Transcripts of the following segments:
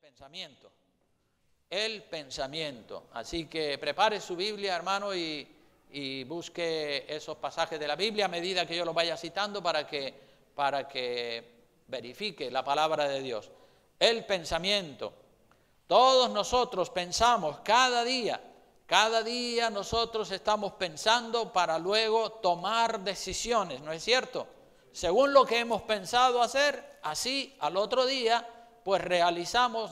pensamiento. El pensamiento. Así que prepare su Biblia, hermano, y busque esos pasajes de la Biblia a medida que yo los vaya citando para que verifique la palabra de Dios. El pensamiento. Todos nosotros pensamos cada día nosotros estamos pensando para luego tomar decisiones, ¿no es cierto? Según lo que hemos pensado hacer, así al otro día, pues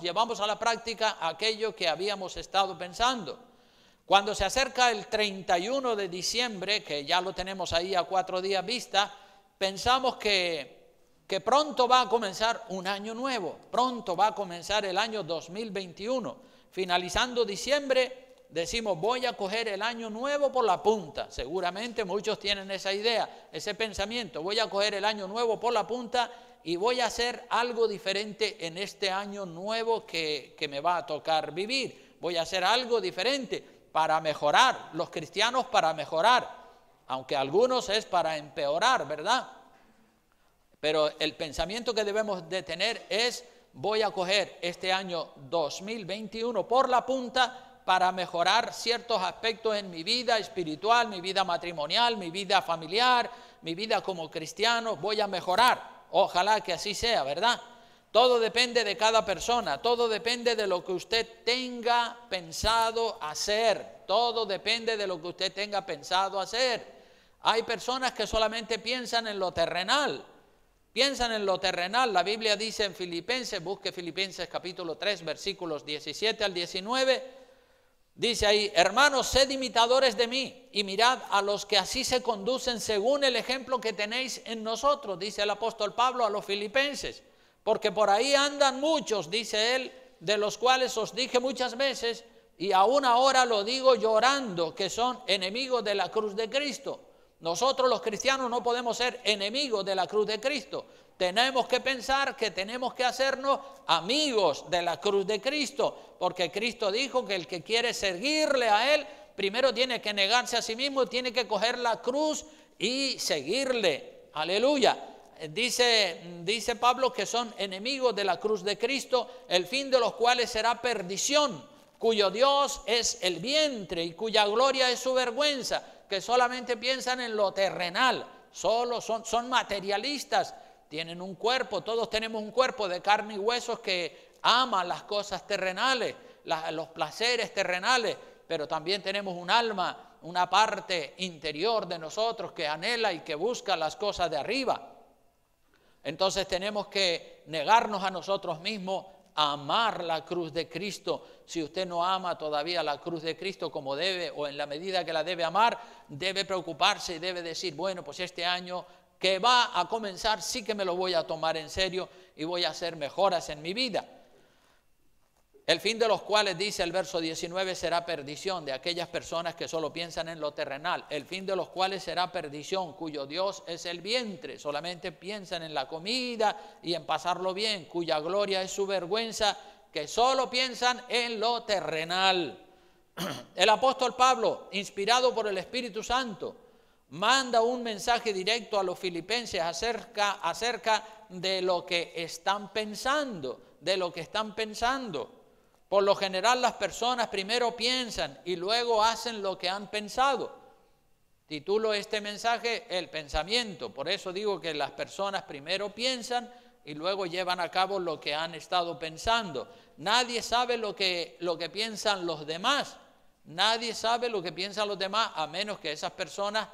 llevamos a la práctica aquello que habíamos estado pensando. Cuando se acerca el 31 de diciembre, que ya lo tenemos ahí a 4 días vista, pensamos que pronto va a comenzar un año nuevo, pronto va a comenzar el año 2021. Finalizando diciembre, decimos, voy a coger el año nuevo por la punta. Seguramente muchos tienen esa idea, ese pensamiento. Voy a coger el año nuevo por la punta y voy a hacer algo diferente en este año nuevo que me va a tocar vivir. Voy a hacer algo diferente para mejorar. Los cristianos para mejorar, aunque algunos es para empeorar, ¿verdad? Pero el pensamiento que debemos de tener es, voy a coger este año 2021 por la punta para mejorar ciertos aspectos en mi vida espiritual, mi vida matrimonial, mi vida familiar, mi vida como cristiano. Voy a mejorar. Ojalá que así sea, ¿verdad? Todo depende de cada persona, todo depende de lo que usted tenga pensado hacer. Todo depende de lo que usted tenga pensado hacer. Hay personas que solamente piensan en lo terrenal. Piensan en lo terrenal. La Biblia dice en Filipenses, busque Filipenses capítulo 3, versículos 17 al 19, dice ahí, hermanos, sed imitadores de mí y mirad a los que así se conducen según el ejemplo que tenéis en nosotros, dice el apóstol Pablo a los filipenses, porque por ahí andan muchos, dice él, de los cuales os dije muchas veces y aún ahora lo digo llorando, que son enemigos de la cruz de Cristo. Nosotros los cristianos no podemos ser enemigos de la cruz de Cristo. Tenemos que pensar que tenemos que hacernos amigos de la cruz de Cristo, porque Cristo dijo que el que quiere seguirle a Él, primero tiene que negarse a sí mismo, tiene que coger la cruz y seguirle. Aleluya. Dice Pablo que son enemigos de la cruz de Cristo, el fin de los cuales será perdición, cuyo Dios es el vientre y cuya gloria es su vergüenza, que solamente piensan en lo terrenal, solo son materialistas, tienen un cuerpo, todos tenemos un cuerpo de carne y huesos que ama las cosas terrenales, los placeres terrenales, pero también tenemos un alma, una parte interior de nosotros que anhela y que busca las cosas de arriba. Entonces tenemos que negarnos a nosotros mismos, amar la cruz de Cristo. Si usted no ama todavía la cruz de Cristo como debe o en la medida que la debe amar, debe preocuparse y debe decir, bueno, pues este año que va a comenzar sí que me lo voy a tomar en serio y voy a hacer mejoras en mi vida. El fin de los cuales, dice el verso 19, será perdición de aquellas personas que solo piensan en lo terrenal. El fin de los cuales será perdición, cuyo Dios es el vientre. Solamente piensan en la comida y en pasarlo bien, cuya gloria es su vergüenza, que solo piensan en lo terrenal. El apóstol Pablo, inspirado por el Espíritu Santo, manda un mensaje directo a los filipenses acerca de lo que están pensando, Por lo general las personas primero piensan y luego hacen lo que han pensado. Titulo este mensaje El pensamiento. Por eso digo que las personas primero piensan y luego llevan a cabo lo que han estado pensando. Nadie sabe lo que piensan los demás. Nadie sabe lo que piensan los demás a menos que esas personas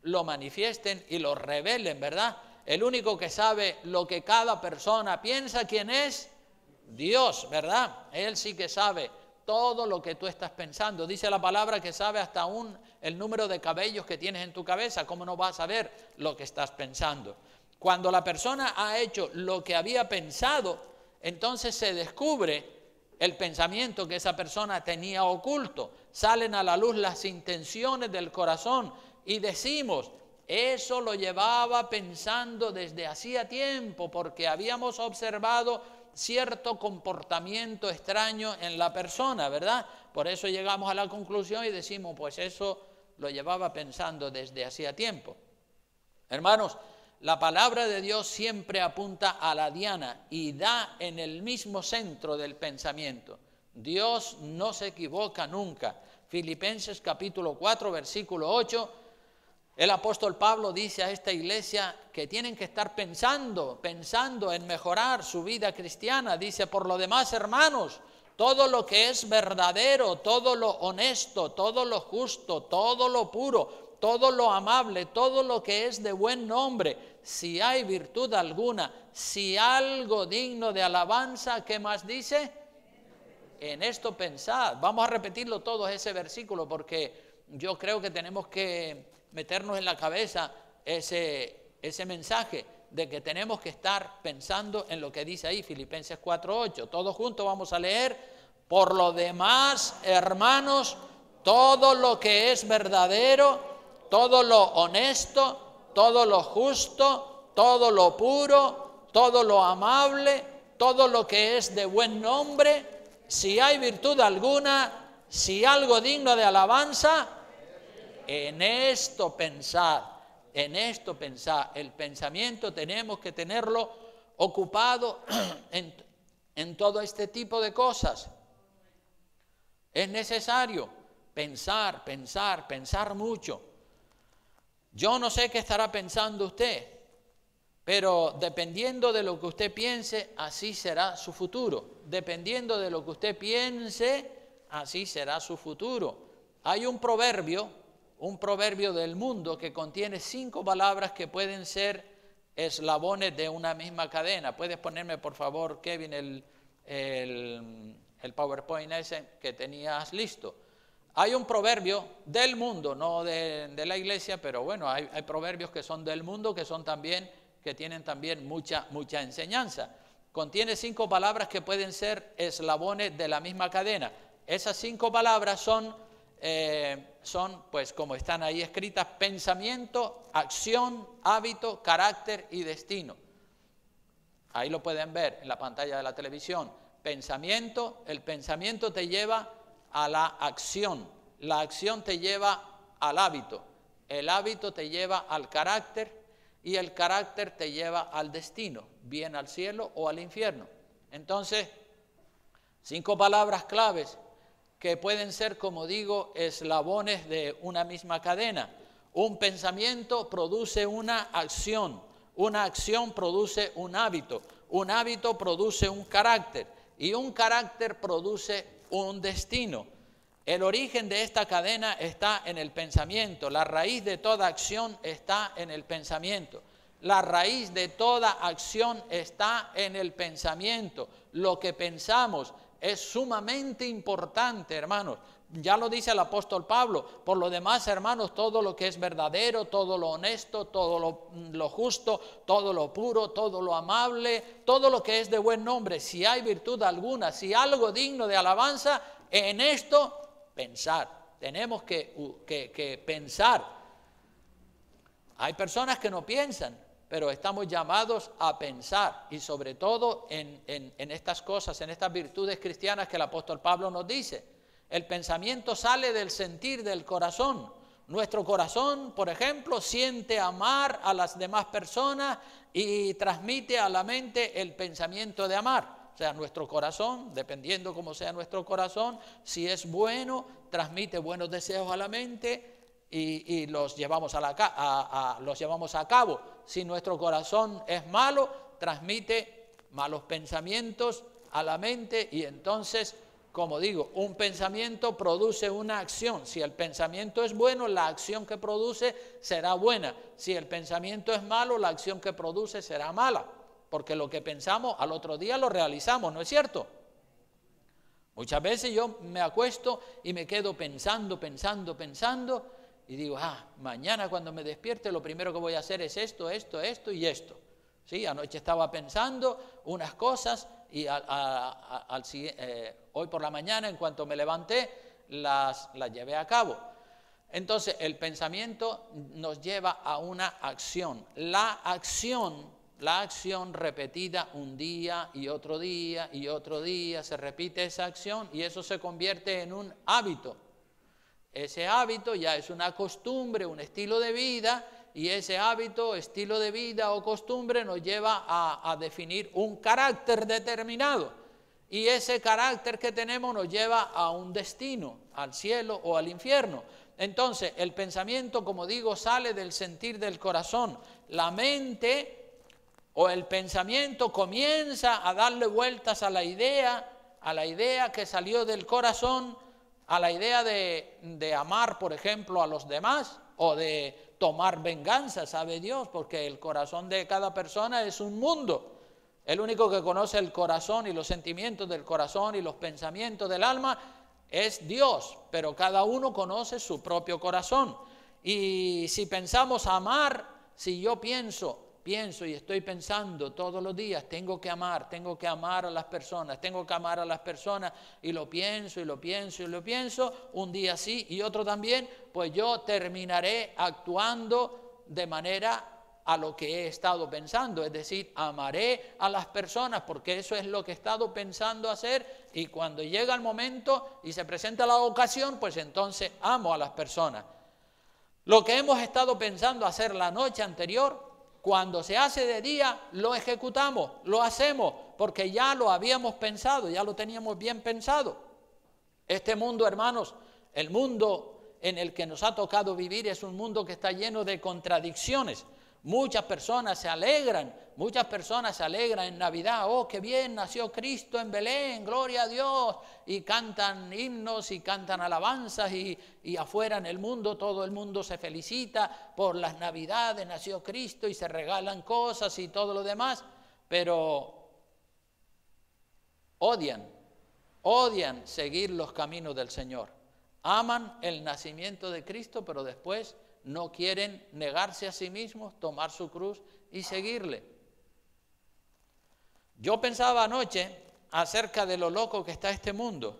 lo manifiesten y lo revelen, ¿verdad? El único que sabe lo que cada persona piensa, ¿quién es? Dios, ¿verdad? Él sí que sabe todo lo que tú estás pensando. Dice la palabra que sabe hasta el número de cabellos que tienes en tu cabeza. ¿Cómo no vas a saber lo que estás pensando? Cuando la persona ha hecho lo que había pensado, entonces se descubre el pensamiento que esa persona tenía oculto. Salen a la luz las intenciones del corazón y decimos, eso lo llevaba pensando desde hacía tiempo porque habíamos observado cierto comportamiento extraño en la persona, ¿verdad? Por eso llegamos a la conclusión y decimos, pues eso lo llevaba pensando desde hacía tiempo. Hermanos, La palabra de Dios siempre apunta a la diana y da en el mismo centro del pensamiento. Dios no se equivoca nunca. Filipenses capítulo 4, versículo 8, el apóstol Pablo dice a esta iglesia que tienen que estar pensando en mejorar su vida cristiana. Dice, por lo demás, hermanos, todo lo que es verdadero, todo lo honesto, todo lo justo, todo lo puro, todo lo amable, todo lo que es de buen nombre, si hay virtud alguna, si algo digno de alabanza, ¿qué más dice? En esto pensad. Vamos a repetirlo todo ese versículo porque yo creo que tenemos que meternos en la cabeza ese mensaje de que tenemos que estar pensando en lo que dice ahí, Filipenses 4:8. Todos juntos vamos a leer: por lo demás, hermanos, todo lo que es verdadero, todo lo honesto, todo lo justo, todo lo puro, todo lo amable, todo lo que es de buen nombre, si hay virtud alguna, si algo digno de alabanza, en esto pensad, en esto pensad. El pensamiento tenemos que tenerlo ocupado en todo este tipo de cosas. Es necesario pensar mucho. Yo no sé qué estará pensando usted, pero dependiendo de lo que usted piense, así será su futuro. Dependiendo de lo que usted piense, así será su futuro. Hay un proverbio del mundo que contiene 5 palabras que pueden ser eslabones de una misma cadena. ¿Puedes ponerme, por favor, Kevin, el PowerPoint ese que tenías listo? Hay un proverbio del mundo, no de la iglesia, pero bueno, hay proverbios que son del mundo, que tienen también mucha enseñanza. Contiene 5 palabras que pueden ser eslabones de la misma cadena. Esas 5 palabras son, pues como están ahí escritas: pensamiento, acción, hábito, carácter y destino. Ahí lo pueden ver en la pantalla de la televisión. Pensamiento, el pensamiento te lleva a la acción te lleva al hábito, el hábito te lleva al carácter y el carácter te lleva al destino, bien al cielo o al infierno. Entonces, 5 palabras claves que pueden ser, como digo, eslabones de una misma cadena. Un pensamiento produce una acción produce un hábito produce un carácter y un carácter produce un destino. El origen de esta cadena está en el pensamiento. La raíz de toda acción está en el pensamiento. La raíz de toda acción está en el pensamiento. Lo que pensamos es sumamente importante, hermanos. Ya lo dice el apóstol Pablo: por lo demás, hermanos, todo lo que es verdadero, todo lo honesto, todo lo justo, todo lo puro, todo lo amable, todo lo que es de buen nombre, si hay virtud alguna, si algo digno de alabanza, en esto pensar. Tenemos que pensar. Hay personas que no piensan, pero estamos llamados a pensar, y sobre todo en estas cosas, en estas virtudes cristianas que el apóstol Pablo nos dice. El pensamiento sale del sentir del corazón. Nuestro corazón, por ejemplo, siente amar a las demás personas y transmite a la mente el pensamiento de amar. O sea, nuestro corazón, dependiendo cómo sea nuestro corazón, si es bueno, transmite buenos deseos a la mente y los llevamos a cabo. Si nuestro corazón es malo, transmite malos pensamientos a la mente y entonces, como digo, un pensamiento produce una acción. Si el pensamiento es bueno, la acción que produce será buena. Si el pensamiento es malo, la acción que produce será mala. Porque lo que pensamos al otro día lo realizamos, ¿no es cierto? Muchas veces yo me acuesto y me quedo pensando y digo, mañana cuando me despierte lo primero que voy a hacer es esto y esto. Sí, anoche estaba pensando unas cosas y hoy por la mañana, en cuanto me levanté, las llevé a cabo. Entonces, el pensamiento nos lleva a una acción. La acción repetida un día y otro día y otro día, se repite esa acción y eso se convierte en un hábito. Ese hábito ya es una costumbre, un estilo de vida, y ese hábito, estilo de vida o costumbre nos lleva a definir un carácter determinado. Y ese carácter que tenemos nos lleva a un destino, al cielo o al infierno. Entonces, el pensamiento, como digo, sale del sentir del corazón. La mente o el pensamiento comienza a darle vueltas a la idea que salió del corazón, a la idea de amar, por ejemplo, a los demás o de tomar venganza, sabe Dios, porque el corazón de cada persona es un mundo. El único que conoce el corazón y los sentimientos del corazón y los pensamientos del alma es Dios, pero cada uno conoce su propio corazón. Y si pensamos amar, si yo pienso y estoy pensando todos los días, tengo que amar a las personas, y lo pienso, un día sí y otro también, pues yo terminaré actuando de manera a lo que he estado pensando, es decir, amaré a las personas porque eso es lo que he estado pensando hacer, y cuando llega el momento y se presenta la ocasión, pues entonces amo a las personas. Lo que hemos estado pensando hacer la noche anterior, cuando se hace de día, lo ejecutamos, lo hacemos, porque ya lo habíamos pensado, ya lo teníamos bien pensado. Este mundo, hermanos, el mundo en el que nos ha tocado vivir es un mundo que está lleno de contradicciones. Muchas personas se alegran en Navidad, oh, qué bien, nació Cristo en Belén, gloria a Dios, y cantan himnos y cantan alabanzas, y afuera en el mundo todo el mundo se felicita por las Navidades, nació Cristo, y se regalan cosas y todo lo demás, pero odian seguir los caminos del Señor. Aman el nacimiento de Cristo, pero después no quieren negarse a sí mismos, tomar su cruz y seguirle. Yo pensaba anoche acerca de lo loco que está este mundo,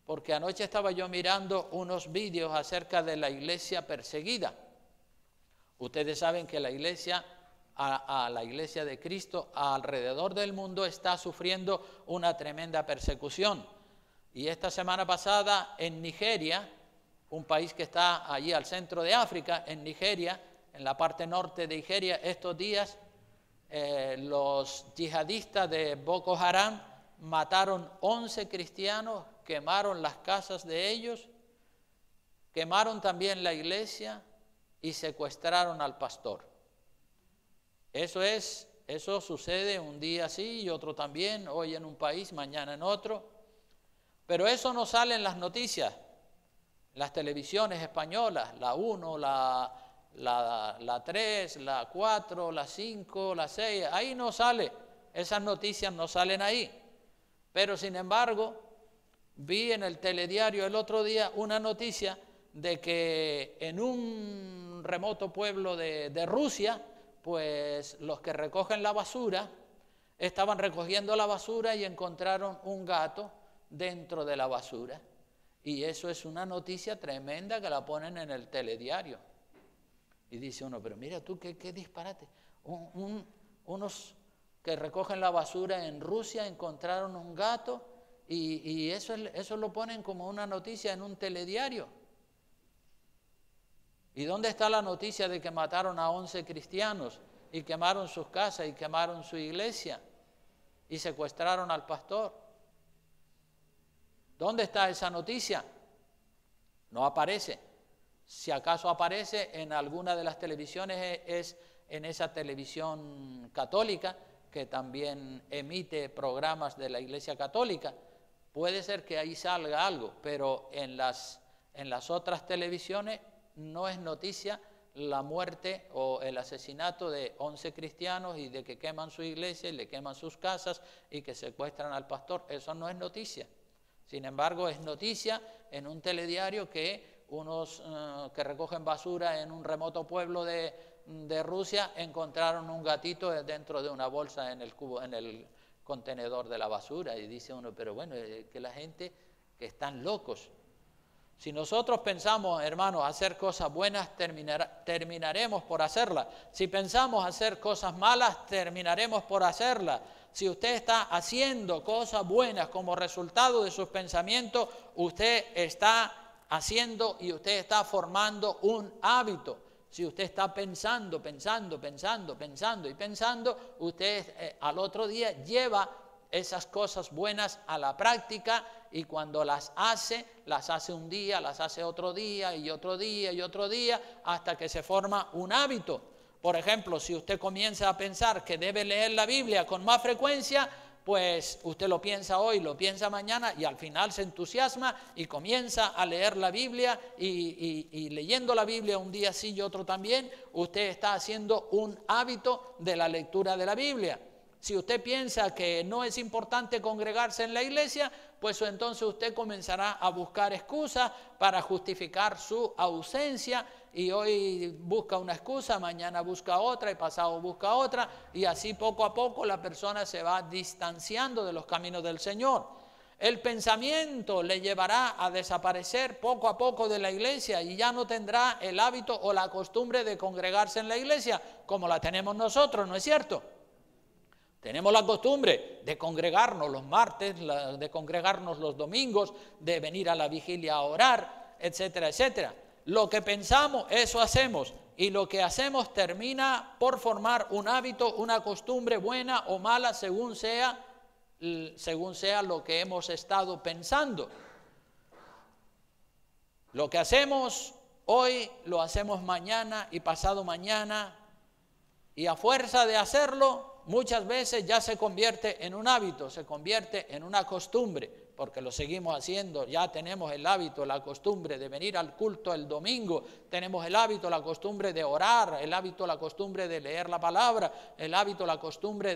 porque anoche estaba yo mirando unos vídeos acerca de la iglesia perseguida. Ustedes saben que la iglesia de Cristo alrededor del mundo está sufriendo una tremenda persecución. Y esta semana pasada en Nigeria, un país que está allí al centro de África, en Nigeria, en la parte norte de Nigeria, estos días los yihadistas de Boko Haram mataron 11 cristianos, quemaron las casas de ellos, quemaron también la iglesia y secuestraron al pastor. Eso sucede un día sí y otro también, hoy en un país, mañana en otro, pero eso no sale en las noticias. Las televisiones españolas, la 1, la 3, la 4, la 5, la 6, ahí no sale, esas noticias no salen ahí. Pero sin embargo, vi en el telediario el otro día una noticia de que en un remoto pueblo de Rusia, pues los que recogen la basura, estaban recogiendo la basura y encontraron un gato dentro de la basura. Y eso es una noticia tremenda que la ponen en el telediario. Y dice uno, pero mira tú, qué disparate. Unos que recogen la basura en Rusia encontraron un gato y eso lo ponen como una noticia en un telediario. ¿Y dónde está la noticia de que mataron a 11 cristianos y quemaron sus casas y quemaron su iglesia y secuestraron al pastor? ¿Dónde está esa noticia? No aparece. Si acaso aparece en alguna de las televisiones, es en esa televisión católica que también emite programas de la Iglesia Católica. Puede ser que ahí salga algo, pero en las otras televisiones no es noticia la muerte o el asesinato de 11 cristianos y de que queman su iglesia y le queman sus casas y que secuestran al pastor. Eso no es noticia. Sin embargo, es noticia en un telediario que unos que recogen basura en un remoto pueblo de Rusia encontraron un gatito dentro de una bolsa en el contenedor de la basura. Y dice uno, pero bueno, que la gente que están locos. Si nosotros pensamos, hermanos, hacer cosas buenas, terminaremos por hacerlas. Si pensamos hacer cosas malas, terminaremos por hacerlas. Si usted está haciendo cosas buenas como resultado de sus pensamientos, usted está haciendo y usted está formando un hábito. Si usted está pensando, usted al otro día lleva esas cosas buenas a la práctica, y cuando las hace un día, las hace otro día y otro día y otro día, hasta que se forma un hábito. Por ejemplo, si usted comienza a pensar que debe leer la Biblia con más frecuencia, pues usted lo piensa hoy, lo piensa mañana, y al final se entusiasma y comienza a leer la Biblia, y leyendo la Biblia un día sí y otro también, usted está haciendo un hábito de la lectura de la Biblia. Si usted piensa que no es importante congregarse en la iglesia, pues entonces usted comenzará a buscar excusas para justificar su ausencia, y hoy busca una excusa, mañana busca otra y pasado busca otra, y así poco a poco la persona se va distanciando de los caminos del Señor. El pensamiento le llevará a desaparecer poco a poco de la iglesia, y ya no tendrá el hábito o la costumbre de congregarse en la iglesia como la tenemos nosotros, ¿no es cierto? Tenemos la costumbre de congregarnos los martes, de congregarnos los domingos, de venir a la vigilia a orar, etcétera, etcétera. Lo que pensamos, eso hacemos, y lo que hacemos termina por formar un hábito, una costumbre buena o mala, según sea lo que hemos estado pensando. Lo que hacemos hoy, lo hacemos mañana y pasado mañana, y a fuerza de hacerlo, muchas veces ya se convierte en un hábito, se convierte en una costumbre, porque lo seguimos haciendo. Ya tenemos el hábito, la costumbre de venir al culto el domingo, tenemos el hábito, la costumbre de orar, el hábito, la costumbre de leer la palabra, el hábito, la costumbre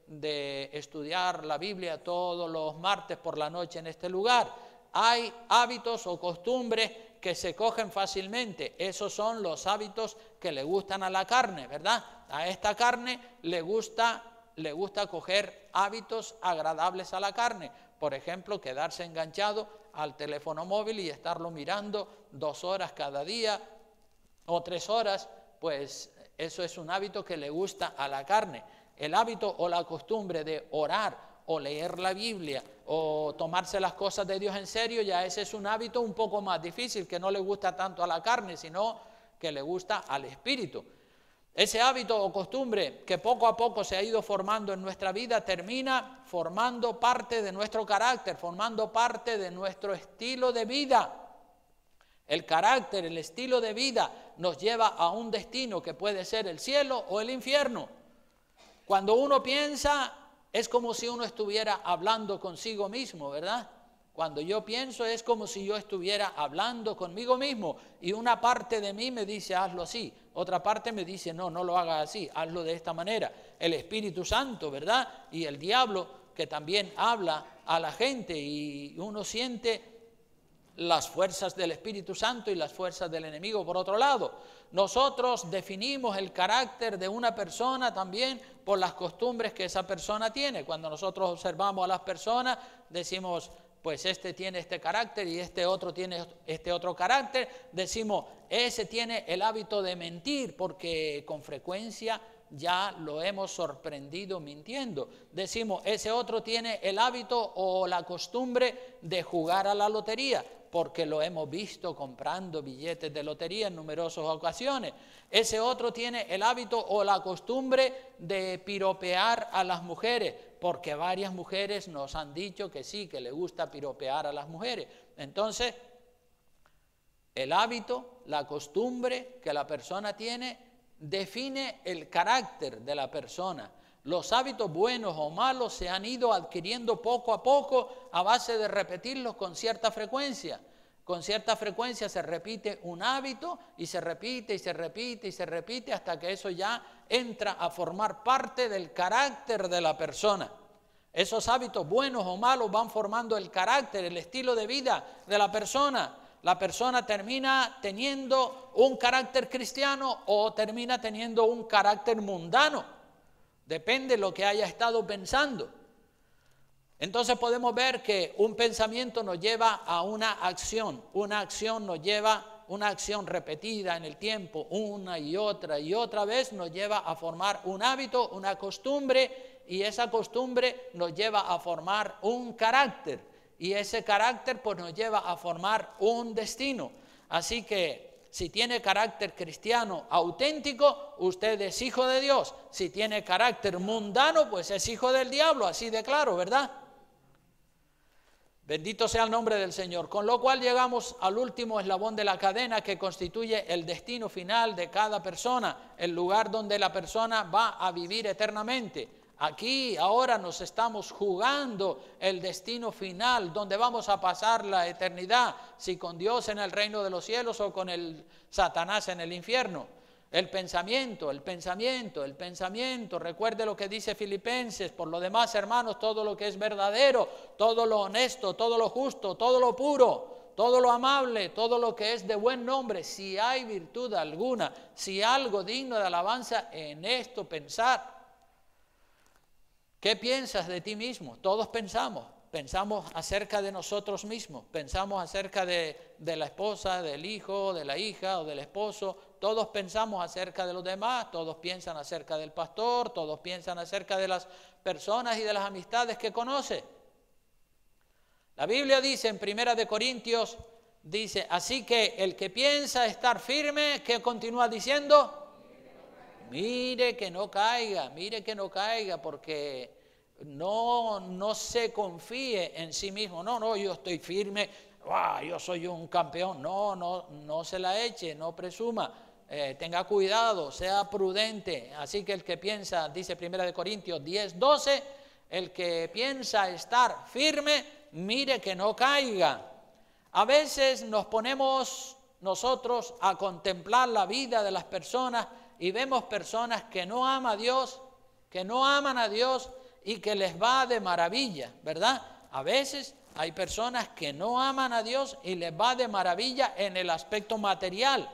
de estudiar la Biblia todos los martes por la noche en este lugar. Hay hábitos o costumbres que se cogen fácilmente. Esos son los hábitos que le gustan a la carne, ¿verdad? A esta carne le gusta coger hábitos agradables a la carne. Por ejemplo, quedarse enganchado al teléfono móvil y estarlo mirando 2 horas cada día o 3 horas, pues eso es un hábito que le gusta a la carne. El hábito o la costumbre de orar o leer la Biblia o tomarse las cosas de Dios en serio, ya ese es un hábito un poco más difícil, que no le gusta tanto a la carne, sino que le gusta al espíritu. Ese hábito o costumbre que poco a poco se ha ido formando en nuestra vida termina formando parte de nuestro carácter, formando parte de nuestro estilo de vida. El carácter, el estilo de vida nos lleva a un destino que puede ser el cielo o el infierno. Cuando uno piensa, es como si uno estuviera hablando consigo mismo, ¿verdad? Cuando yo pienso es como si yo estuviera hablando conmigo mismo, y una parte de mí me dice hazlo así, otra parte me dice no lo hagas así, hazlo de esta manera. El Espíritu Santo, ¿verdad? Y el diablo, que también habla a la gente, y uno siente las fuerzas del Espíritu Santo y las fuerzas del enemigo por otro lado. Nosotros definimos el carácter de una persona también por las costumbres que esa persona tiene. Cuando nosotros observamos a las personas, decimos, pues este tiene este carácter y este otro tiene este otro carácter. Decimos, ese tiene el hábito de mentir, porque con frecuencia ya lo hemos sorprendido mintiendo. Decimos, ese otro tiene el hábito o la costumbre de jugar a la lotería, porque lo hemos visto comprando billetes de lotería en numerosas ocasiones. Ese otro tiene el hábito o la costumbre de piropear a las mujeres, porque varias mujeres nos han dicho que sí, que le gusta piropear a las mujeres. Entonces, el hábito, la costumbre que la persona tiene, define el carácter de la persona. Los hábitos buenos o malos se han ido adquiriendo poco a poco a base de repetirlos con cierta frecuencia. Con cierta frecuencia se repite un hábito y se repite y se repite y se repite hasta que eso ya entra a formar parte del carácter de la persona. Esos hábitos buenos o malos van formando el carácter, el estilo de vida de la persona. La persona termina teniendo un carácter cristiano o termina teniendo un carácter mundano. Depende de lo que haya estado pensando. Entonces podemos ver que un pensamiento nos lleva a una acción nos lleva, una acción repetida en el tiempo, una y otra vez, nos lleva a formar un hábito, una costumbre, y esa costumbre nos lleva a formar un carácter, y ese carácter pues nos lleva a formar un destino. Así que Si tiene carácter cristiano auténtico, usted es hijo de Dios. Si tiene carácter mundano, pues es hijo del diablo, así de claro, ¿verdad? Bendito sea el nombre del Señor. Con lo cual llegamos al último eslabón de la cadena que constituye el destino final de cada persona, el lugar donde la persona va a vivir eternamente. Aquí, ahora nos estamos jugando el destino final, donde vamos a pasar la eternidad, si con Dios en el reino de los cielos o con el Satanás en el infierno. El pensamiento, recuerde lo que dice Filipenses, por lo demás, hermanos, todo lo que es verdadero, todo lo honesto, todo lo justo, todo lo puro, todo lo amable, todo lo que es de buen nombre, si hay virtud alguna, si algo digno de alabanza, en esto pensar. ¿Qué piensas de ti mismo? Todos pensamos acerca de nosotros mismos, pensamos acerca de la esposa, del hijo, de la hija o del esposo, todos pensamos acerca de los demás, todos piensan acerca del pastor, todos piensan acerca de las personas y de las amistades que conoce. La Biblia dice en 1 Corintios, dice, así que el que piensa estar firme, ¿qué continúa diciendo? Mire que no caiga, porque no se confíe en sí mismo. No, yo estoy firme, yo soy un campeón. No se la eche, no presuma, tenga cuidado, sea prudente. Así que el que piensa, dice 1 Corintios 10:12, el que piensa estar firme, mire que no caiga. A veces nos ponemos nosotros a contemplar la vida de las personas y vemos personas que no aman a Dios, y que les va de maravilla, ¿verdad? A veces hay personas que no aman a Dios y les va de maravilla en el aspecto material.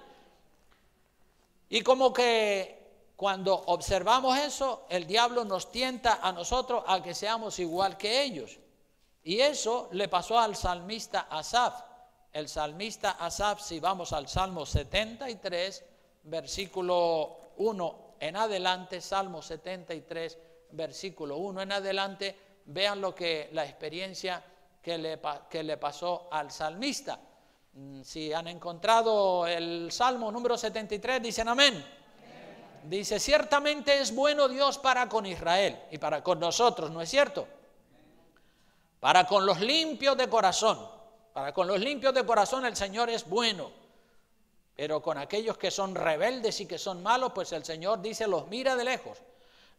Y como que cuando observamos eso, el diablo nos tienta a nosotros a que seamos igual que ellos. Y eso le pasó al salmista Asaf. El salmista Asaf, si vamos al Salmo 73, versículo 1 en adelante, Salmo 73, versículo 1 en adelante, vean la experiencia que le pasó al salmista. Si han encontrado el Salmo número 73, dicen amén. Amén. Dice, ciertamente es bueno Dios para con Israel y para con nosotros, ¿no es cierto? Para con los limpios de corazón. Para con los limpios de corazón el Señor es bueno. Pero con aquellos que son rebeldes y que son malos, pues el Señor dice, los mira de lejos.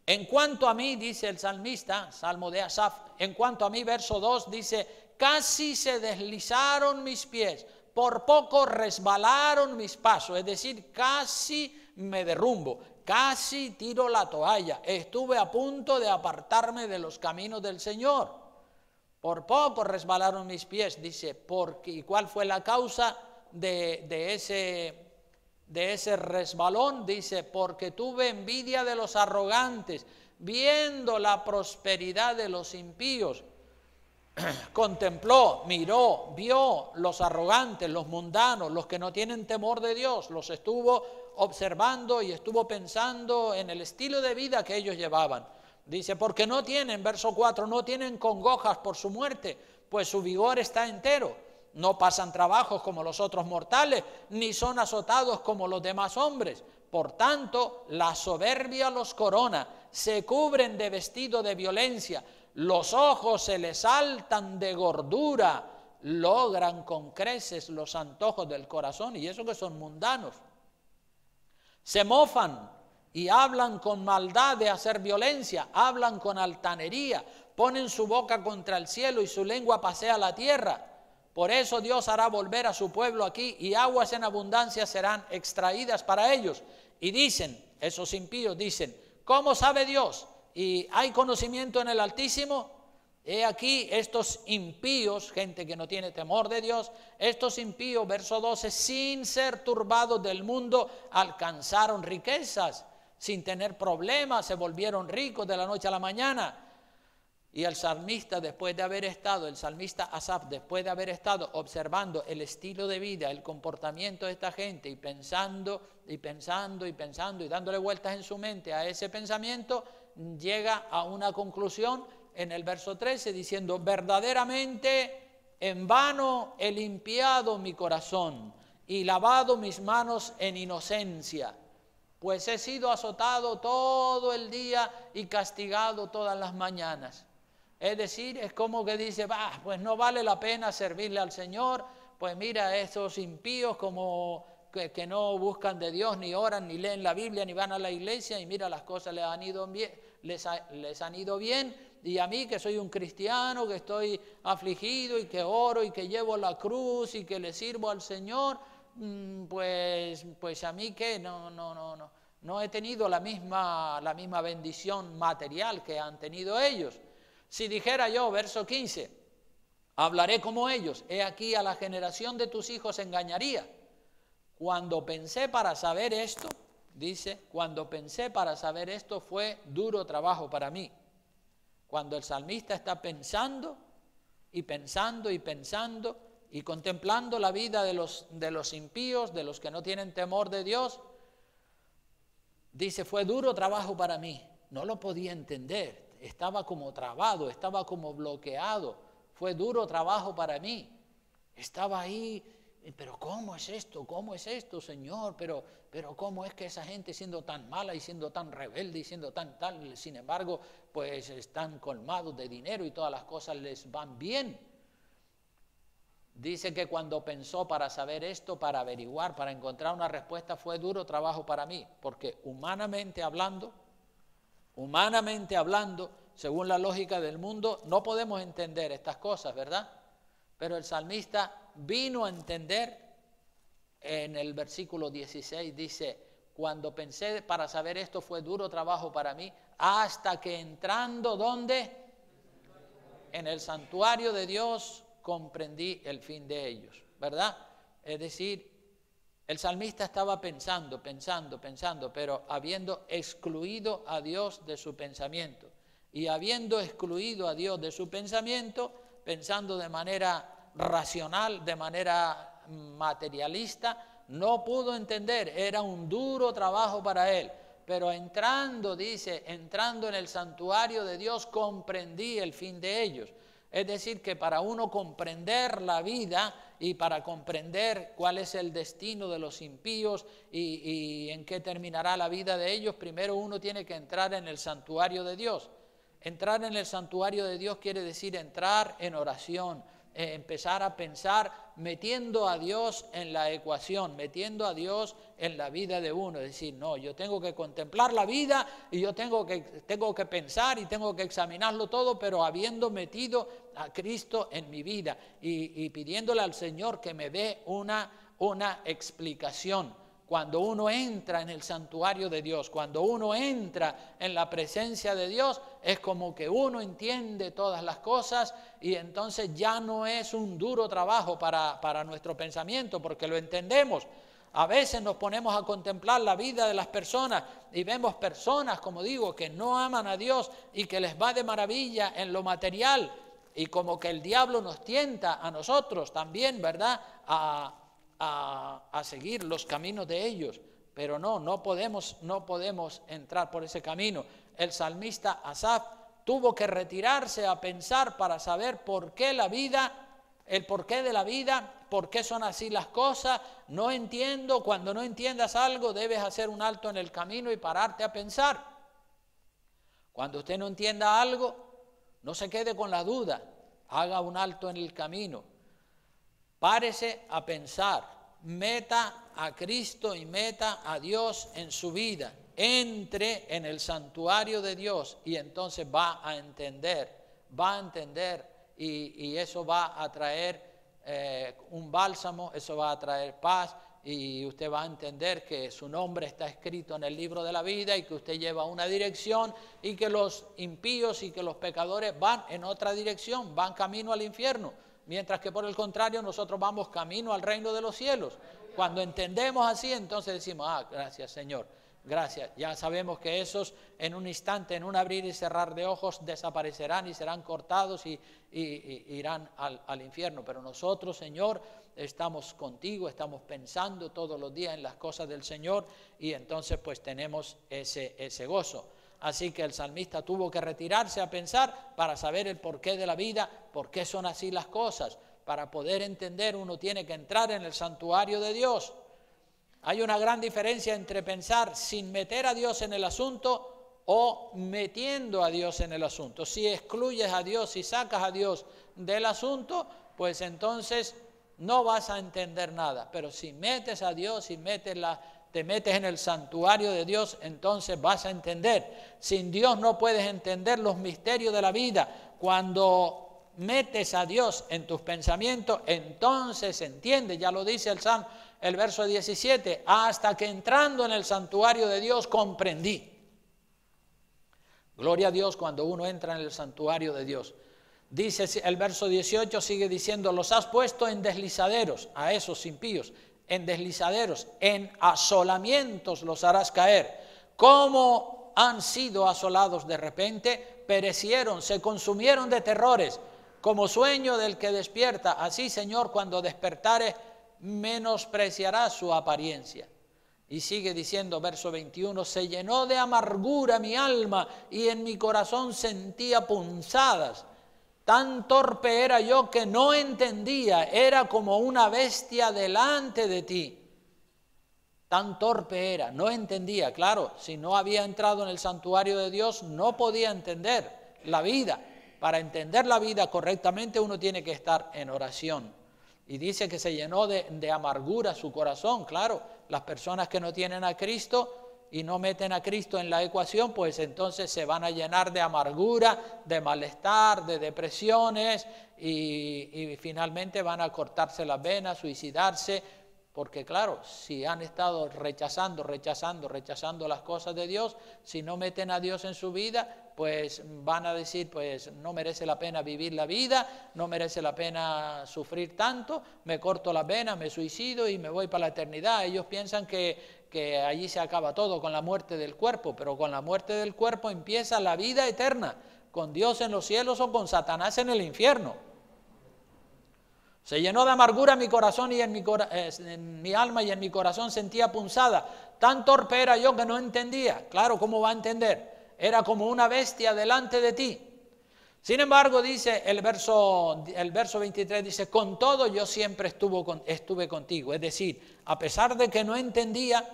En cuanto a mí, dice el salmista, Salmo de Asaf, en cuanto a mí, verso 2, dice, casi se deslizaron mis pies, por poco resbalaron mis pasos, es decir, casi me derrumbo, casi tiro la toalla, estuve a punto de apartarme de los caminos del Señor. Por poco resbalaron mis pies, dice, ¿y cuál fue la causa de ese resbalón? Dice, porque tuve envidia de los arrogantes, viendo la prosperidad de los impíos. Contempló, miró, vio los arrogantes, los mundanos, los que no tienen temor de Dios, los estuvo observando y estuvo pensando en el estilo de vida que ellos llevaban. Dice, porque no tienen, verso 4, no tienen congojas por su muerte, pues su vigor está entero. No pasan trabajos como los otros mortales, ni son azotados como los demás hombres. Por tanto, la soberbia los corona, se cubren de vestido de violencia, los ojos se les saltan de gordura, logran con creces los antojos del corazón, y eso que son mundanos. Se mofan y hablan con maldad de hacer violencia, hablan con altanería, ponen su boca contra el cielo y su lengua pasea la tierra. Por eso Dios hará volver a su pueblo aquí y aguas en abundancia serán extraídas para ellos. Y dicen, esos impíos dicen, ¿cómo sabe Dios? ¿Y hay conocimiento en el Altísimo? He aquí estos impíos, gente que no tiene temor de Dios, estos impíos, verso 12, sin ser turbados del mundo, alcanzaron riquezas, sin tener problemas, se volvieron ricos de la noche a la mañana. Y el salmista, el salmista Asaf, después de haber estado observando el estilo de vida, el comportamiento de esta gente y pensando y dándole vueltas en su mente a ese pensamiento, llega a una conclusión en el verso 13 diciendo, verdaderamente en vano he limpiado mi corazón y lavado mis manos en inocencia, pues he sido azotado todo el día y castigado todas las mañanas. Es decir, es como que dice, pues no vale la pena servirle al Señor, pues mira, esos impíos como que no buscan de Dios, ni oran, ni leen la Biblia, ni van a la iglesia, y mira, las cosas les han ido bien, y a mí que soy un cristiano, que estoy afligido y que oro y que llevo la cruz y que le sirvo al Señor, pues a mí que no he tenido la misma bendición material que han tenido ellos. Si dijera yo, verso 15, hablaré como ellos, he aquí a la generación de tus hijos engañaría. Cuando pensé para saber esto, dice, cuando pensé para saber esto fue duro trabajo para mí. Cuando el salmista está pensando y pensando y pensando y contemplando la vida de los impíos, de los que no tienen temor de Dios, dice, fue duro trabajo para mí. No lo podía entender, estaba como trabado, estaba como bloqueado. Fue duro trabajo para mí. Estaba ahí, pero ¿cómo es esto? ¿Cómo es esto, Señor? Pero ¿cómo es que esa gente siendo tan mala y siendo tan rebelde y siendo tan tal, sin embargo, pues están colmados de dinero y todas las cosas les van bien? Dice que cuando pensó para saber esto, para averiguar, para encontrar una respuesta, fue duro trabajo para mí, porque humanamente hablando, según la lógica del mundo, no podemos entender estas cosas, ¿verdad? Pero el salmista vino a entender. En el versículo 16 dice, cuando pensé para saber esto fue duro trabajo para mí, hasta que entrando, ¿dónde? En el santuario de Dios comprendí el fin de ellos, ¿verdad? Es decir, el salmista estaba pensando, pero habiendo excluido a Dios de su pensamiento. Y habiendo excluido a Dios de su pensamiento, pensando de manera racional, de manera materialista, no pudo entender, era un duro trabajo para él. Pero entrando, dice, entrando en el santuario de Dios, comprendí el fin de ellos. Es decir, que para uno comprender la vida y para comprender cuál es el destino de los impíos y en qué terminará la vida de ellos, primero uno tiene que entrar en el santuario de Dios. Entrar en el santuario de Dios quiere decir entrar en oración, empezar a pensar metiendo a Dios en la ecuación, metiendo a Dios en la vida de uno. Es decir, no, yo tengo que contemplar la vida y yo tengo que pensar y tengo que examinarlo todo, pero habiendo metido a Cristo en mi vida y pidiéndole al Señor que me dé una explicación. Cuando uno entra en el santuario de Dios, cuando uno entra en la presencia de Dios, es como que uno entiende todas las cosas y entonces ya no es un duro trabajo para nuestro pensamiento, porque lo entendemos. A veces nos ponemos a contemplar la vida de las personas y vemos personas, como digo, que no aman a Dios y que les va de maravilla en lo material, y como que el diablo nos tienta a nosotros también, ¿verdad?, a seguir los caminos de ellos, pero no podemos entrar por ese camino. El salmista Asaf tuvo que retirarse a pensar para saber por qué la vida, el porqué de la vida, por qué son así las cosas. No entiendo. Cuando no entiendas algo, debes hacer un alto en el camino y pararte a pensar. Cuando usted no entienda algo, no se quede con la duda, haga un alto en el camino. Párese a pensar, meta a Cristo y meta a Dios en su vida. Entre en el santuario de Dios y entonces va a entender y eso va a traer un bálsamo, eso va a traer paz y usted va a entender que su nombre está escrito en el libro de la vida y que usted lleva una dirección y que los impíos y que los pecadores van en otra dirección, van camino al infierno. Mientras que por el contrario nosotros vamos camino al reino de los cielos. Cuando entendemos así, entonces decimos, gracias Señor, gracias. Ya sabemos que esos en un instante, en un abrir y cerrar de ojos, desaparecerán y serán cortados y irán al infierno. Pero nosotros, Señor, estamos contigo, estamos pensando todos los días en las cosas del Señor y entonces pues tenemos ese gozo. Así que el salmista tuvo que retirarse a pensar para saber el porqué de la vida, por qué son así las cosas, Para poder entender, uno tiene que entrar en el santuario de Dios. Hay una gran diferencia entre pensar sin meter a Dios en el asunto o metiendo a Dios en el asunto. Si excluyes a Dios, si sacas a Dios del asunto, pues entonces no vas a entender nada. Pero si metes a Dios, si te metes en el santuario de Dios, entonces vas a entender. Sin Dios no puedes entender los misterios de la vida. Cuando metes a Dios en tus pensamientos, entonces entiende, ya lo dice el Salmo, el verso 17, hasta que entrando en el santuario de Dios comprendí. Gloria a Dios cuando uno entra en el santuario de Dios. Dice el verso 18, sigue diciendo, los has puesto en deslizaderos, a esos impíos, en deslizaderos, en asolamientos los harás caer. Como han sido asolados de repente, perecieron, se consumieron de terrores, como sueño del que despierta. Así, Señor, cuando despertare, menospreciará su apariencia. Y sigue diciendo, verso 21, se llenó de amargura mi alma y en mi corazón sentía punzadas. Tan torpe era yo que no entendía, era como una bestia delante de ti. Tan torpe era, no entendía. Claro, si no había entrado en el santuario de Dios, no podía entender la vida. Para entender la vida correctamente uno tiene que estar en oración. Y dice que se llenó de amargura su corazón. Claro, las personas que no tienen a Cristo y no meten a Cristo en la ecuación, pues entonces se van a llenar de amargura, de malestar, de depresiones y finalmente van a cortarse las venas, suicidarse, porque claro, si han estado rechazando las cosas de Dios, si no meten a Dios en su vida, pues van a decir, pues no merece la pena vivir la vida, no merece la pena sufrir tanto, me corto las venas, me suicido y me voy para la eternidad. Ellos piensan que allí se acaba todo con la muerte del cuerpo, pero con la muerte del cuerpo empieza la vida eterna, con Dios en los cielos o con Satanás en el infierno. Se llenó de amargura mi corazón y en mi alma y en mi corazón sentía punzada. Tan torpe era yo que no entendía. Claro, ¿cómo va a entender? Era como una bestia delante de ti. Sin embargo, dice el verso 23, dice, con todo yo siempre estuve contigo. Es decir, a pesar de que no entendía,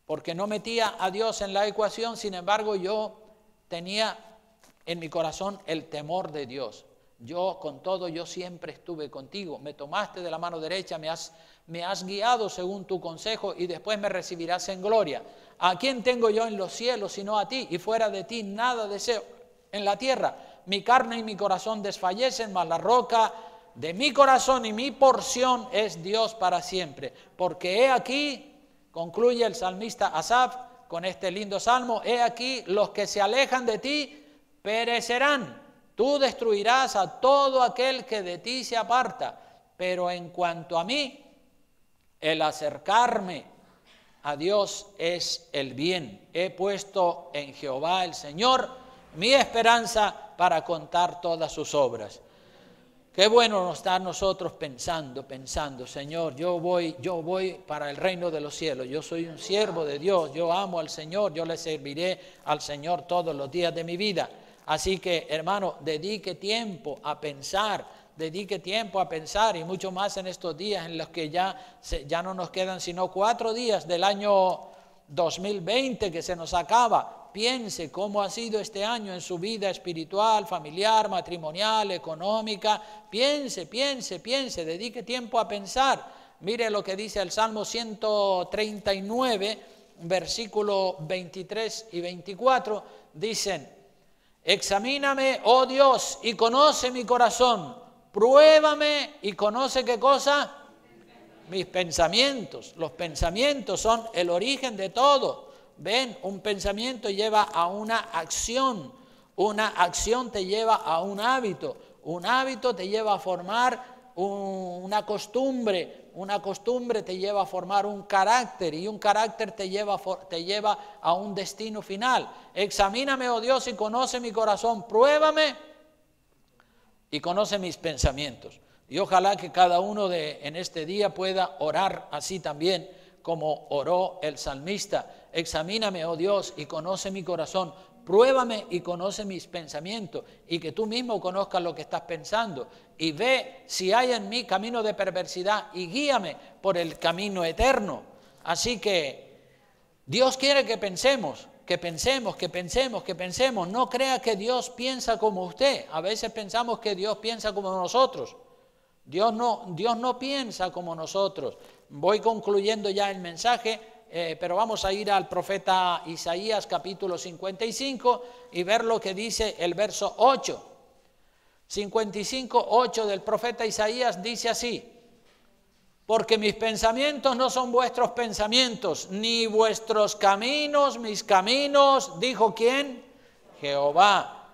porque no metía a Dios en la ecuación, sin embargo, yo tenía en mi corazón el temor de Dios. Con todo yo siempre estuve contigo. Me tomaste de la mano derecha, me has guiado según tu consejo y después me recibirás en gloria. ¿A quién tengo yo en los cielos sino a ti? Y fuera de ti nada deseo en la tierra. Mi carne y mi corazón desfallecen, mas la roca de mi corazón y mi porción es Dios para siempre. Porque he aquí, concluye el salmista Asaf con este lindo salmo, he aquí los que se alejan de ti perecerán. Tú destruirás a todo aquel que de ti se aparta. Pero en cuanto a mí, el acercarme a Dios es el bien. He puesto en Jehová el Señor mi esperanza para contar todas sus obras. Qué bueno nos está nosotros pensando, Señor, yo voy para el reino de los cielos. Yo soy un siervo de Dios, yo amo al Señor, yo le serviré al Señor todos los días de mi vida. Así que, hermano, dedique tiempo a pensar y mucho más en estos días en los que ya no nos quedan sino 4 días del año 2020 que se nos acaba. Piense cómo ha sido este año en su vida espiritual, familiar, matrimonial, económica. Piense, dedique tiempo a pensar. Mire lo que dice el Salmo 139, versículo 23 y 24, dicen: examíname, oh Dios, y conoce mi corazón. Pruébame y conoce ¿qué cosa? Mis pensamientos. Los pensamientos son el origen de todo. Ven, un pensamiento lleva a una acción te lleva a un hábito te lleva a formar una costumbre te lleva a formar un carácter y un carácter te lleva a un destino final. Examíname, oh Dios, y conoce mi corazón, pruébame y conoce mis pensamientos. Y ojalá que cada uno en este día pueda orar así también como oró el salmista. Examíname, oh Dios, y conoce mi corazón, pruébame y conoce mis pensamientos, y que tú mismo conozcas lo que estás pensando, y ve si hay en mí camino de perversidad, y guíame por el camino eterno. Así que Dios quiere que pensemos, que pensemos, que pensemos, que pensemos. No crea que Dios piensa como usted. A veces pensamos que Dios piensa como nosotros. Dios no piensa como nosotros. Voy concluyendo ya el mensaje, pero vamos a ir al profeta Isaías capítulo 55 y ver lo que dice el verso 8. 55:8 del profeta Isaías dice así: porque mis pensamientos no son vuestros pensamientos, ni vuestros caminos mis caminos, dijo ¿quién? Jehová.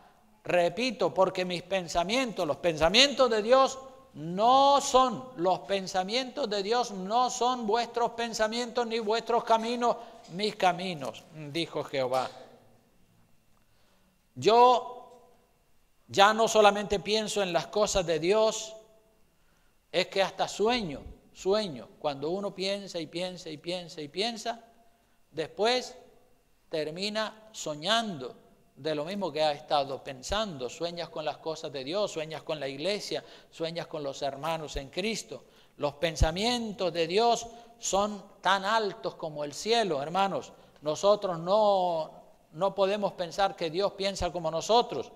Repito, porque mis pensamientos, los pensamientos de Dios los pensamientos de Dios no son vuestros pensamientos, ni vuestros caminos mis caminos, dijo Jehová. Yo ya no solamente pienso en las cosas de Dios, es que hasta sueño. Cuando uno piensa y piensa y piensa y piensa, después termina soñando de lo mismo que ha estado pensando. Sueñas con las cosas de Dios, sueñas con la iglesia, sueñas con los hermanos en Cristo. Los pensamientos de Dios son tan altos como el cielo, hermanos. Nosotros no podemos pensar que Dios piensa como nosotros.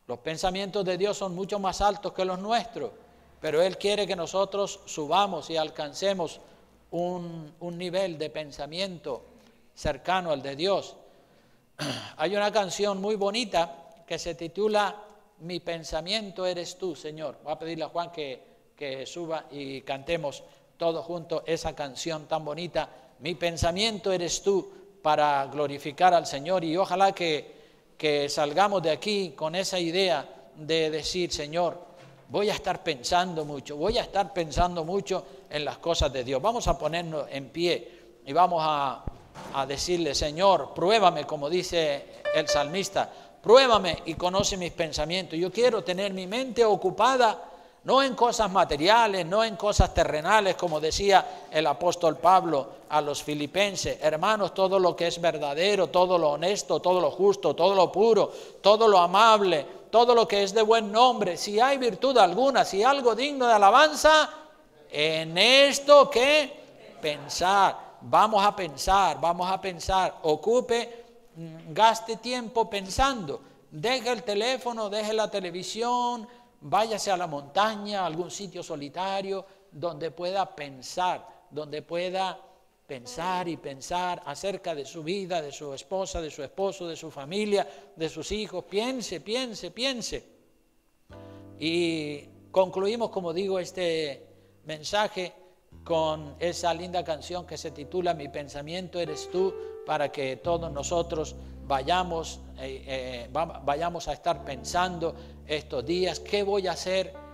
Los pensamientos de Dios son mucho más altos que los nuestros, pero Él quiere que nosotros subamos y alcancemos un nivel de pensamiento cercano al de Dios. Hay una canción muy bonita que se titula Mi pensamiento eres tú, Señor. Voy a pedirle a Juan que suba y cantemos todos juntos esa canción tan bonita, Mi pensamiento eres tú, para glorificar al Señor. Y ojalá que salgamos de aquí con esa idea de decir: Señor, voy a estar pensando mucho en las cosas de Dios. Vamos a ponernos en pie y vamos a decirle: Señor, pruébame, como dice el salmista, pruébame y conoce mis pensamientos. Yo quiero tener mi mente ocupada no en cosas materiales, no en cosas terrenales, como decía el apóstol Pablo a los filipenses. Hermanos, todo lo que es verdadero, todo lo honesto, todo lo justo, todo lo puro, todo lo amable, todo lo que es de buen nombre, si hay virtud alguna, si hay algo digno de alabanza, en esto que pensar. Vamos a pensar, ocupe, gaste tiempo pensando, deje el teléfono, deje la televisión, váyase a la montaña, a algún sitio solitario, donde pueda pensar y pensar acerca de su vida, de su esposa, de su esposo, de su familia, de sus hijos. Piense. Y concluimos, como digo, este mensaje con esa linda canción que se titula Mi pensamiento eres tú, para que todos nosotros vayamos a estar pensando estos días: ¿qué voy a hacer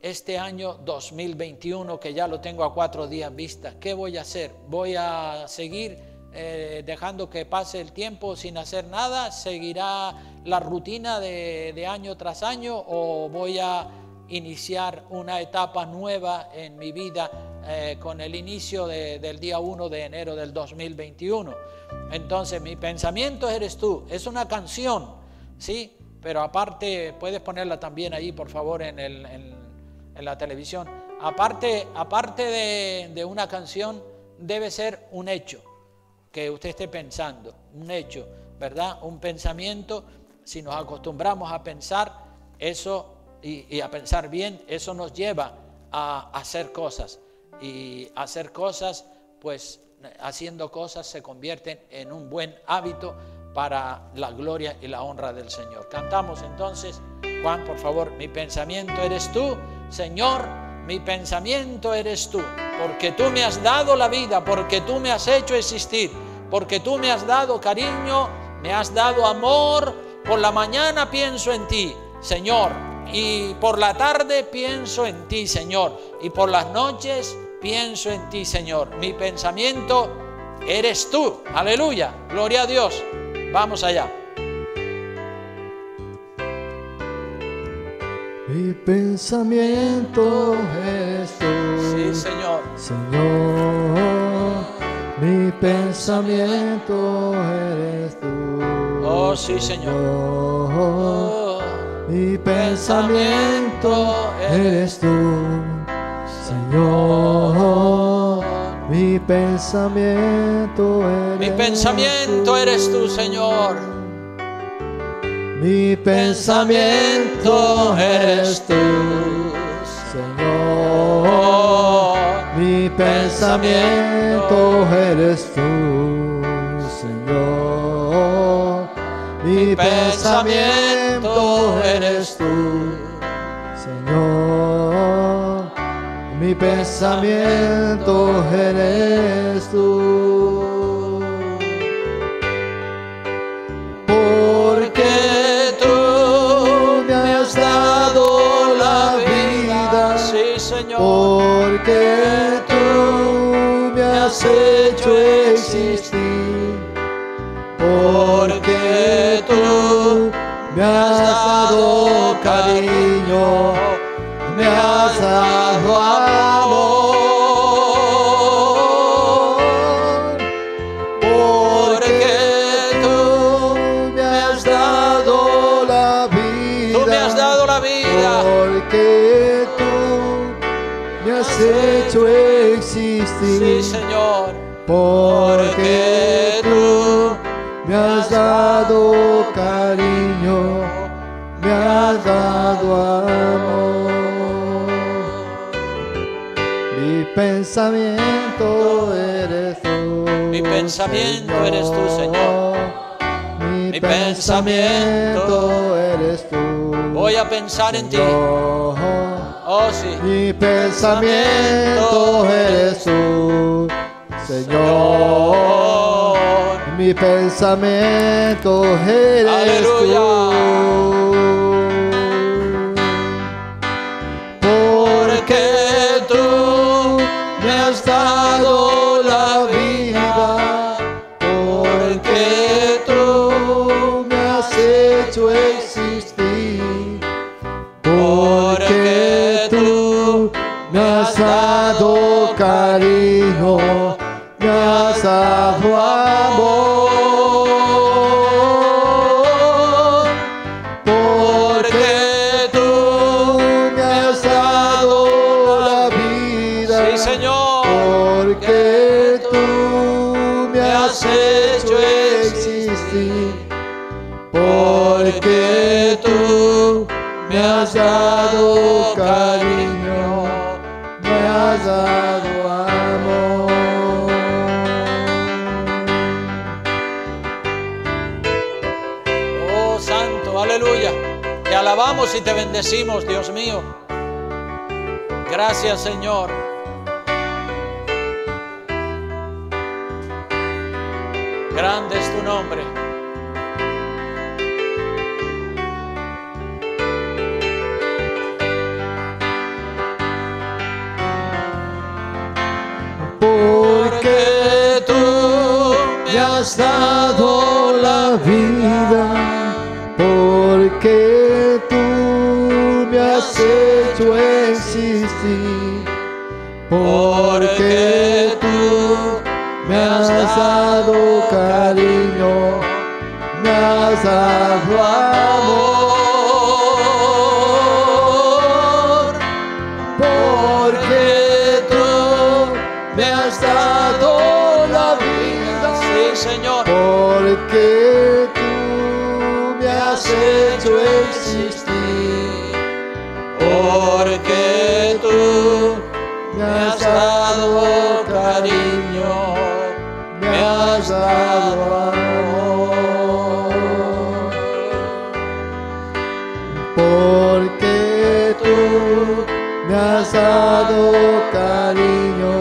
este año 2021, que ya lo tengo a 4 días vista? ¿Qué voy a hacer? ¿Voy a seguir dejando que pase el tiempo sin hacer nada? ¿Seguirá la rutina de año tras año, o voy a iniciar una etapa nueva en mi vida con el inicio del día 1 de enero del 2021? Entonces, mi pensamiento eres tú. Es una canción, ¿sí? Pero aparte, puedes ponerla también ahí, por favor, en la televisión. Aparte de una canción, debe ser un hecho que usted esté pensando, un hecho, ¿verdad? Un pensamiento. Si nos acostumbramos a pensar eso y a pensar bien, eso nos lleva a hacer cosas. Y hacer cosas, pues haciendo cosas se convierten en un buen hábito para la gloria y la honra del Señor. Cantamos entonces, Juan, por favor. Mi pensamiento eres tú, Señor, mi pensamiento eres tú, porque tú me has dado la vida, porque tú me has hecho existir, porque tú me has dado cariño, me has dado amor. Por la mañana pienso en ti, Señor, y por la tarde pienso en ti, Señor, y por las noches pienso en ti, Señor. Mi pensamiento eres tú. Aleluya, gloria a Dios. Vamos allá. Mi pensamiento eres tú. Sí, Señor. Señor, Mi pensamiento eres tú. Oh, sí, Señor. Oh, mi pensamiento eres tú, Señor. Mi pensamiento eres mi pensamiento eres tú, Señor. Mi pensamiento eres tú, Señor. Mi pensamiento eres tú, Señor. Mi pensamiento eres tú, Señor. Mi pensamiento eres tú. Porque tú me has dado la vida. Sí, Señor. Porque tú me has hecho existir. Porque tú me has dado cariño, me has dado amor. Porque tú me has dado la vida. Tú me has dado la vida. Porque tú me has hecho existir. Sí, Señor. Porque tú me has dado cariño, me has dado amor. Mi pensamiento eres tú. Mi pensamiento Señor. eres tú, Señor. Mi pensamiento eres tú. Voy a pensar en ti. Señor. Oh, sí. Mi pensamiento eres tú, Señor. Mi pensamiento eres Aleluya. tú. Porque tú me has dado la vida. Porque tú me has hecho existir. Porque tú me has dado cariño, me has dado amor. Porque tú me has dado la vida. Sí, Señor. Porque tú me has hecho existir. Porque tú me has dado cariño, me has dado amor. Oh, Santo, aleluya. Te alabamos y te bendecimos, Dios mío. Gracias, Señor. Grande es tu nombre. Porque tú me has dado la vida, porque tú me has hecho existir, porque tú me has dado cariño, me has dado amor, porque tú me has dado la vida. Sí, Señor. Porque tú me has hecho existir. Porque tú me has dado cariño, me has dado amor. Porque tú me has dado cariño,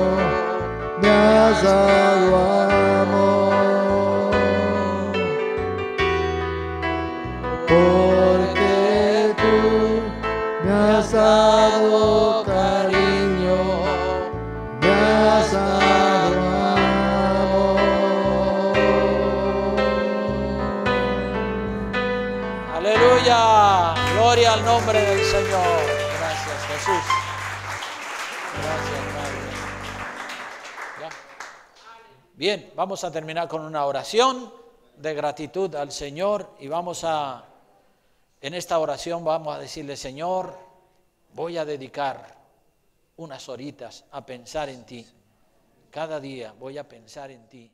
me has dado amor. Porque tú me has dado cariño, me has dado amor. Aleluya. Gloria al nombre del Señor. Gracias, Jesús. Gracias, Padre. ¿Ya? Bien, vamos a terminar con una oración de gratitud al Señor y en esta oración vamos a decirle, Señor, voy a dedicar unas horitas a pensar en ti. Cada día voy a pensar en ti.